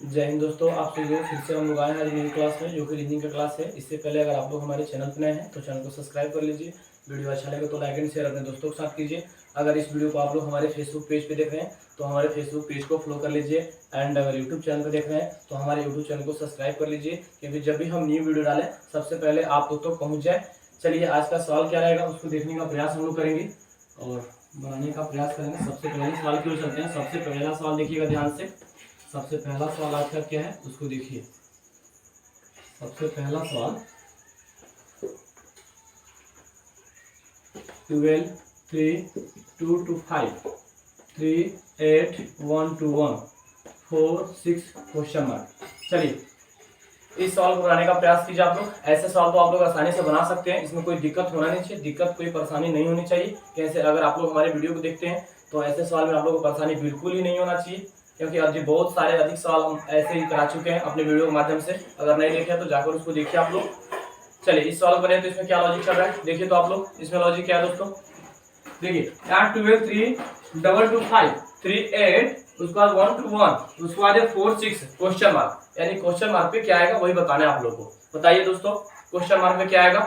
जय हिंद दोस्तों, आप सभी लोग फिर से हम लोग आए हैं आज नई क्लास में, जो कि रीजनिंग का क्लास है। इससे पहले अगर आप लोग हमारे चैनल पर नए हैं तो चैनल को सब्सक्राइब कर लीजिए। वीडियो अच्छा लगे तो लाइक एंड शेयर अपने दोस्तों के साथ कीजिए। अगर इस वीडियो को आप लोग हमारे फेसबुक पेज पे देख रहे हैं तो हमारे फेसबुक पेज को फॉलो कर लीजिए। एंड अगर यूट्यूब चैनल पर देख रहे हैं तो हमारे यूट्यूब चैनल को सब्सक्राइब कर लीजिए, क्योंकि जब भी हम न्यू वीडियो डालें सबसे पहले आप लोग तो पहुँच जाए। चलिए, आज का सवाल क्या रहेगा उसको देखने का प्रयास हम लोग करेंगे और बनाने का प्रयास करेंगे। सबसे पहले सवाल की ओर चलते हैं। सबसे पहला सवाल देखिएगा ध्यान से। सबसे पहला सवाल आज का क्या है उसको देखिए। सबसे पहला सवाल 12 3 2 to 5 3 8 1 to 1 4 6 क्वेश्चन मार्क। चलिए, इस सवाल को बनाने का प्रयास कीजिए आप लोग। ऐसे सवाल तो आप लोग आसानी से बना सकते हैं, इसमें कोई दिक्कत होना नहीं चाहिए, दिक्कत कोई परेशानी नहीं होनी चाहिए। कैसे अगर आप लोग हमारे वीडियो को देखते हैं तो ऐसे सवाल में आप लोग को परेशानी बिल्कुल ही नहीं होना चाहिए, क्योंकि अभी बहुत सारे अधिक सवाल हम ऐसे ही करा चुके हैं अपने वीडियो के माध्यम से। अगर नहीं देखे तो जाकर उसको देखिए आप लोग। चलिए, इस सवाल को बने तो इसमें क्या लॉजिक चल रहा है देखिए तो आप लोग। इसमें लॉजिक क्या है दोस्तों, देखिए यहाँ 12 3 2 2 5 3 8 उसके बाद 1 to 1 उसके बाद 4 6 क्वेश्चन मार्क। यानी क्वेश्चन मार्क पे क्या आएगा वही बताना है आप लोगों को। बताइए दोस्तों, क्वेश्चन मार्क में क्या आएगा।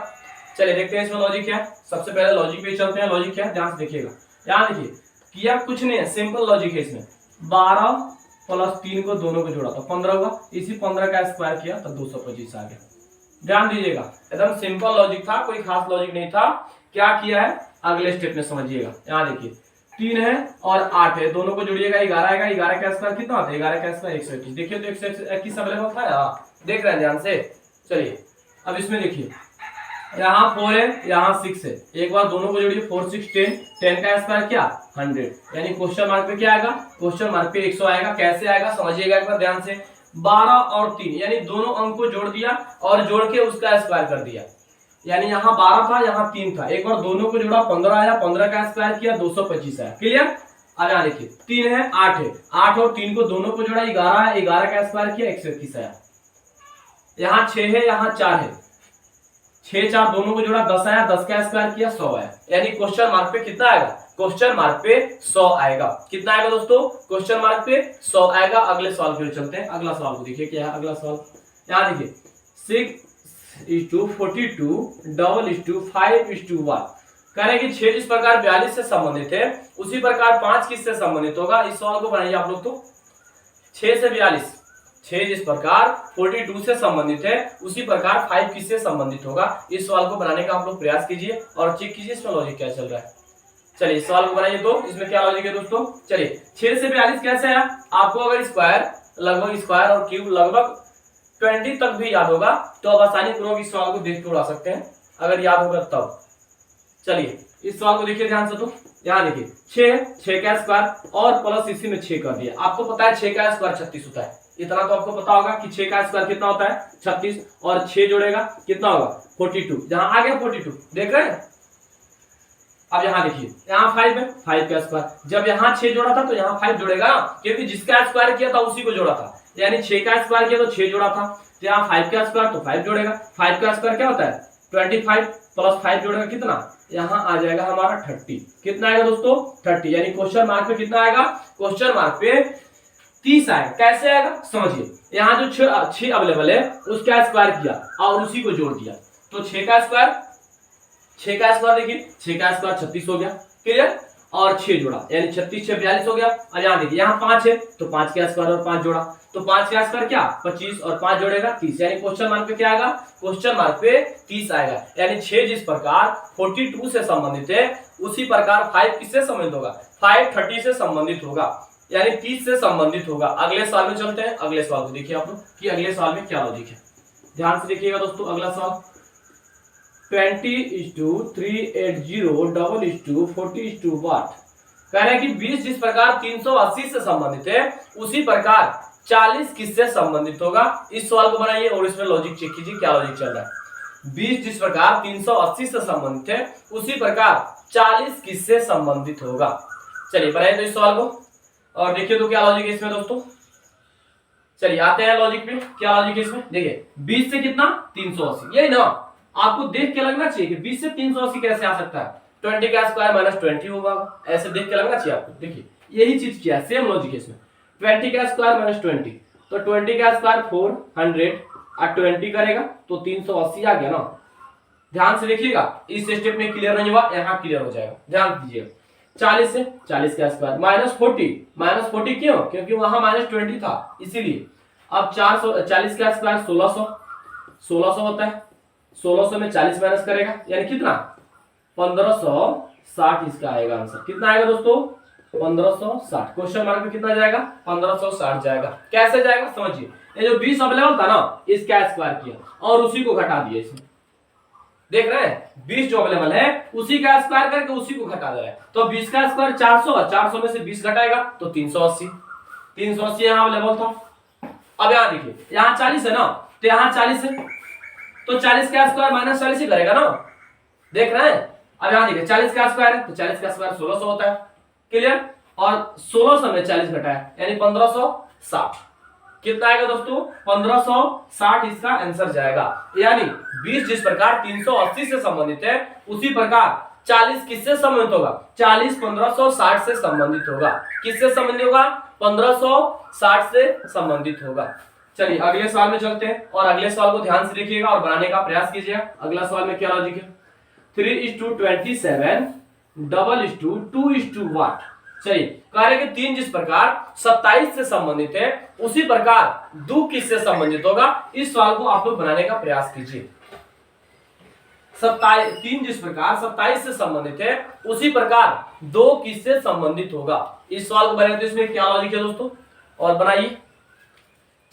चलिए देखते हैं इसमें लॉजिक क्या है। सबसे पहले लॉजिक पे चलते हैं। लॉजिक क्या है ध्यान से देखिएगा। यहाँ देखिए, किया कुछ नहीं है, सिंपल लॉजिक है इसमें। 12 प्लस 3 को दोनों को जोड़ा तो 15 हुआ, इसी 15 का स्क्वायर किया तो 225 आ गया। ध्यान दीजिएगा, एकदम सिंपल लॉजिक था, कोई खास लॉजिक नहीं था। क्या किया है अगले स्टेप में समझिएगा। यहाँ देखिए 3 है और 8 है, दोनों को जोड़िएगा 11 आएगा। 11 का स्क्वायर कितना होता है, 11 का स्क्वायर 121। देखिए तो 121 अवेलेबल था। हाँ, देख रहे हैं ध्यान से। चलिए अब इसमें देखिए, यहाँ 4 है यहाँ 6 है, एक बार दोनों को जोड़िए 4 6 10। 10 का स्क्वायर क्या 100, यानी क्वेश्चन मार्क पे क्या आएगा, क्वेश्चन मार्क पे 100 आएगा। कैसे आएगा समझिएगा एक बार ध्यान से। 12 और 3 यानी दोनों अंक को जोड़ दिया और जोड़ के उसका स्क्वायर कर दिया। यानी यहाँ 12 था यहाँ 3 था, एक बार दोनों को जोड़ा 15 आया, 15 का स्क्वायर किया 225 आया। क्लियर। अब यहाँ देखिए 3 है 8 है, 8 और 3 को दोनों को जोड़ा 11 है, 11 का स्क्वायर किया 121 आया। यहाँ 6 है यहाँ 4 है, 6 4 दोनों को जोड़ा 10 आया, 10 का स्क्वायर किया 100 आया। यानी क्वेश्चन मार्क पे कितना आएगा, क्वेश्चन मार्क पे 100 आएगा। कितना आएगा दोस्तों, क्वेश्चन मार्क पे 100 आएगा। अगले सवाल की ओर चलते हैं। अगला सवाल को देखिए क्या है अगला सवाल। यहाँ देखिए 6:42 5:1 कह रहे हैं कि 6 जिस प्रकार 42 से संबंधित है उसी प्रकार 5 किससे संबंधित होगा। इस सवाल को बनाइए आप लोग तो। 6 से 42, 6 जिस प्रकार 42 से संबंधित है उसी प्रकार 5 किससे संबंधित होगा। इस सवाल को बनाने का आप लोग प्रयास कीजिए और चेक कीजिए इसमें लॉजिक क्या चल रहा है। चलिए इस सवाल को बनाइए तो इसमें क्या लॉजिक है दोस्तों। चलिए 6 से 42 कैसे आया, आपको अगर स्क्वायर लगभग स्क्वायर और क्यूब लगभग 20 तक भी याद होगा तो आप आसानी पूर्वक इस सवाल को देख के उड़ा सकते हैं, अगर याद होगा तब। चलिए इस सवाल को देखिए ध्यान से तो। यहाँ देखिए 6 का स्क्वायर और प्लस इसी में 6 कर दिया। आपको पता है 6 का स्क्वायर 36 होता है, इतना तो आपको पता होगा कि 6 का स्क्वायर कितना होता है 36 और 6 जोड़ेगा कितना होगा 42। जहां आ गया 42 देख रहे हैं। अब यहाँ देखिए यहाँ 5 है, 5 का स्क्वायर, जब यहाँ 6 जोड़ा था तो यहाँ 5 जोड़ेगा, क्योंकि जिसका स्क्वायर किया था उसी को जोड़ा था। यानी 6 का स्क्वायर किया तो 6 जोड़ा था, यहाँ 5 का स्क्वायर तो 5 जोड़ेगा। 5 का स्क्वायर क्या होता है 25 प्लस 5 जोड़ेगा कितना, यहाँ आ जाएगा हमारा 30। कितना आएगा दोस्तों 30। यानी क्वेश्चन मार्क पे कितना आएगा, क्वेश्चन मार्क पे 30 आएगा। कैसे आएगा समझिए, यहाँ जो 6 अवेलेबल है उसका स्क्वायर किया और उसी को जोड़ दिया तो 6 का स्क्वायर देखिए 6 का स्क्वायर 36 हो गया। क्लियर। और 6 जोड़ा यानी 36 6 42 हो गया। और यहाँ देखिए यहाँ 5 है तो 5 का स्क्वायर और 5 जोड़ा तो 5 का स्क्वायर क्या 25 और 5 जोड़ेगा 30। यानी क्वेश्चन मार्क पे क्या आएगा, क्वेश्चन मार्क पे 30 आएगा। यानी 6 जिस प्रकार 42 से संबंधित है उसी प्रकार 5 किससे संबंधित होगा, 5 30 से संबंधित होगा, यानी 30 से संबंधित होगा। अगले सवाल में चलते हैं। अगले सवाल को देखिए आप लोग कि अगले सवाल में क्या लॉजिक है। ध्यान से देखिएगा दोस्तों। अगला सवाल 20:380 कह रहे हैं कि 20 जिस प्रकार 380 से संबंधित है उसी प्रकार 40 किससे संबंधित होगा। इस सवाल को बनाइए और इसमें लॉजिक चेक कीजिए क्या लॉजिक चल रहा है। 20 जिस प्रकार 380 से संबंधित है उसी प्रकार 40 किससे संबंधित होगा। चलिए बनाइए तो इस सवाल को और देखिए तो क्या लॉजिक है इसमें दोस्तों। चलिए आते हैं लॉजिक पे। क्या लॉजिक है इसमें, देखिए 20 से कितना 380, यही ना आपको देख के लगना चाहिए कि 20 से 380 कैसे आ सकता है। 20 का स्क्वायर माइनस 20 होगा, ऐसे देख के लगना चाहिए आपको। देखिए यही चीज किया, सेम लॉजिक है इसमें। 20 का स्क्वायर माइनस 20 तो 20 का स्क्वायर 400 और 20 करेगा तो 380 आ गया ना। ध्यान से देखिएगा, इस स्टेप में क्लियर नहीं हुआ, यहाँ क्लियर हो जाएगा। ध्यान दीजिएगा, 40 से 40 का स्क्वायर -40 क्यों? क्योंकि वहां -20 था इसीलिए। अब 440 का स्क्वायर 1600 होता है। 1600 में 40 माइनस करेगा यानी कितना? 1560 इसका आएगा आंसर। कितना आएगा दोस्तों? 1560। क्वेश्चन मार्क में कितना जाएगा? 1560 जाएगा। कैसे जाएगा समझिए, ये जो 20 अवेलेबल था ना, इसका स्क्वायर किया और उसी को घटा दिया इसमें। देख रहे हैं, 20 जो अवेलेबल है उसी का स्क्वायर करके उसी को घटा दे रहा है। तो 20 का स्क्वायर 400 है, 400 में से 20 घटाएगा तो 380 यहाँ अवेलेबल था। अब यहाँ देखिए, यहाँ 40 है ना, तो यहाँ 40 है तो 40 का स्क्वायर -40 ही करेगा ना। देख रहे हैं, अब यहाँ देखिए 40 का स्क्वायर है तो 40 का स्क्वायर 1600 होता है। क्लियर? और 1600 में 40 घटाया यानी 1560। कितना आएगा दोस्तों? 1560 इसका आंसर जाएगा। यानी 20 जिस प्रकार 380 से संबंधित है उसी प्रकार 40 किससे संबंधित होगा? 40 1560 से संबंधित होगा। किससे संबंधित होगा? 1560 से संबंधित होगा। चलिए अगले सवाल में चलते हैं और अगले सवाल को ध्यान से देखिएगा और बनाने का प्रयास कीजिएगा। अगला सवाल में क्या लॉजिक है? 3:27 2:1। चलिए कह रहे कि 3 जिस प्रकार 27 से संबंधित है उसी प्रकार 2 किससे संबंधित होगा? इस सवाल को आप लोग बनाने का प्रयास कीजिए। 3 जिस प्रकार 27 से संबंधित है उसी प्रकार 2 किससे संबंधित होगा? इस सवाल को बनाए तो इसमें क्या लॉजिक है दोस्तों? और बनाइए,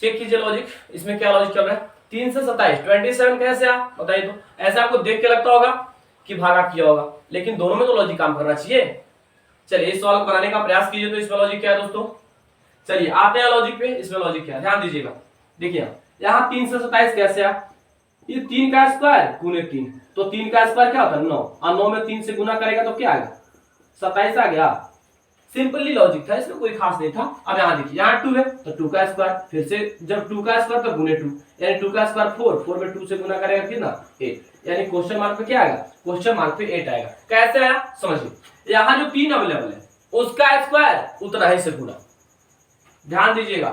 चेक कीजिए लॉजिक, इसमें क्या लॉजिक चल रहा है। 3 से 27 कैसे आ बताइए तो। ऐसा आपको देख के लगता होगा कि भागा किया होगा, लेकिन दोनों में तो लॉजिक काम करना चाहिए। चलिए इस सवाल को बनाने का प्रयास कीजिए तो इसमें लॉजिक क्या है दोस्तों। चलिए आते हैं लॉजिक पे, इसमें लॉजिक क्या है ध्यान दीजिएगा। देखिए यहाँ 3 से 27 कैसे आ? ये 3 का स्क्वायर गुने 3, तो 3 का स्क्वायर क्या होता है? 9, और 9 में 3 से गुना करेगा तो क्या आएगा? 27 आ गया। सिंपली लॉजिक था, इसमें कोई खास नहीं था। अब यहाँ देखिए, यहाँ 2 है तो 2 का स्क्वायर, फिर से जब 2 का स्क्वायर तो गुने 2 यानी 2 का स्क्वायर 4 में 2 से गुना करेगा कितना? 8 यानी क्वेश्चन मार्क पे क्या आएगा? क्वेश्चन मार्क पे 8 आएगा। कैसे आया समझिए, यहाँ जो 3 अवेलेबल है उसका स्क्वायर उतना ही से गुना। ध्यान दीजिएगा,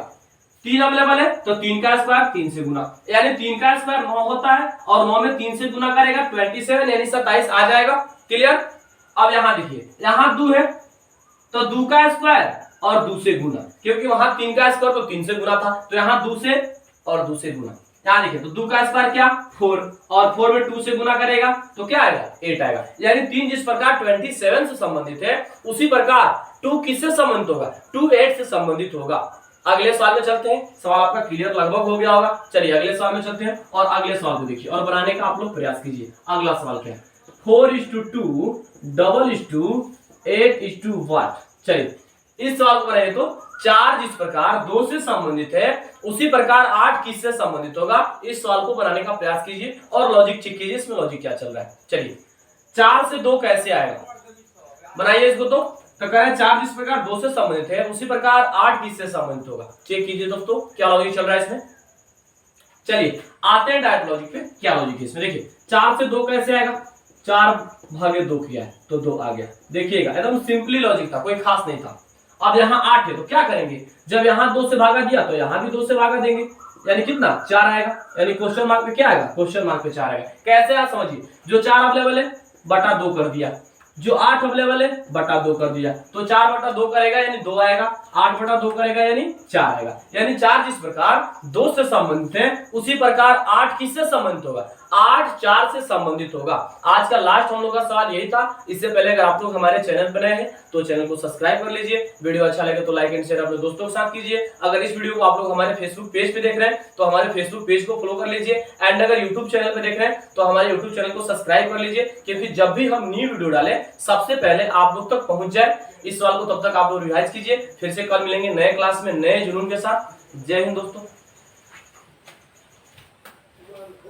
3 अवेलेबल है तो 3 का स्क्वायर 3 से गुना, यानी 3 का स्क्वायर 9 होता है और 9 में 3 से गुना करेगा 27 यानी 27 आ जाएगा। क्लियर? अब यहाँ देखिए, यहाँ 2 है तो 2 का स्क्वायर और 2 से गुना, क्योंकि वहां 3 का स्क्वायर तो 3 से गुना था, तो यहाँ 2 से और 2 से गुना। यहाँ देखिए तो 2 का स्क्वायर क्या? 4 और 4 में 2 से गुना करेगा तो क्या आएगा? 8 आएगा। यानी 3 जिस प्रकार 27 से संबंधित है उसी प्रकार 2 किससे संबंधित होगा? 2 8 से संबंधित होगा। अगले सवाल में चलते हैं। सवाल आपका क्लियर लगभग हो गया होगा। चलिए अगले सवाल में चलते हैं और अगले सवाल को देखिए और बनाने का आप लोग प्रयास कीजिए। अगला सवाल क्या है? 4:2 8:1। चलिए इस सवाल को बनाइए तो 4 जिस प्रकार 2 से संबंधित है उसी प्रकार 8 किससे संबंधित होगा? इस सवाल को बनाने का प्रयास कीजिए और लॉजिक चेक कीजिए, इसमें लॉजिक क्या चल रहा है। चलिए 4 से 2 कैसे आएगा बनाइए इसको। तो कह रहे हैं 4 जिस प्रकार 2 से संबंधित है उसी प्रकार 8 किससे संबंधित होगा? चेक कीजिए दोस्तों क्या लॉजिक चल रहा है इसमें। चलिए आते हैं डायरेक्ट लॉजिक पे, क्या लॉजिक है इसमें। देखिए 4 से 2 कैसे आएगा? 4/2 किया है तो 2 आ गया। देखिएगा एकदम सिंपली लॉजिक था, कोई खास नहीं था। अब यहाँ 8 है तो क्या करेंगे? जब यहाँ 2 से भागा दिया तो यहाँ भी 2 से भागा देंगे, यानी कितना? 4 आएगा। यानी क्वेश्चन मार्क पे क्या आएगा? क्वेश्चन मार्क पे 4 आएगा। कैसे आप समझिए, जो 4 अवेलेबल है बटा 2 कर दिया, जो 8 अवेलेबल है बटा 2 कर दिया, तो 4/2 करेगा यानी 2 आएगा, 8/2 करेगा यानी 4 आएगा। यानी 4 जिस प्रकार 2 से संबंधित है उसी प्रकार 8 किससे संबंधित होगा? 8 4 से संबंधित होगा। आज का लास्ट हम लोग का सवाल यही था। इससे पहले अगर आप लोग हमारे चैनल पर नए हैं तो चैनल को सब्सक्राइब कर लीजिए। वीडियो अच्छा लगे तो लाइक एंड शेयर अपने दोस्तों के साथ कीजिए। अगर इस वीडियो को आप लोग हमारे फेसबुक पेज पे देख रहे हैं तो हमारे फेसबुक पेज को फॉलो कर लीजिए। एंड अगर यूट्यूब चैनल पे देख रहे हैं तो हमारे यूट्यूब चैनल को सब्सक्राइब कर लीजिए, क्योंकि जब भी हम न्यू वीडियो डालें सबसे पहले आप लोग तक पहुंच जाए। इस सवाल को तब तक आप लोग रिवाइज कीजिए। फिर से कल मिलेंगे नए क्लास में नए जुनून के साथ। जय हिंद दोस्तों।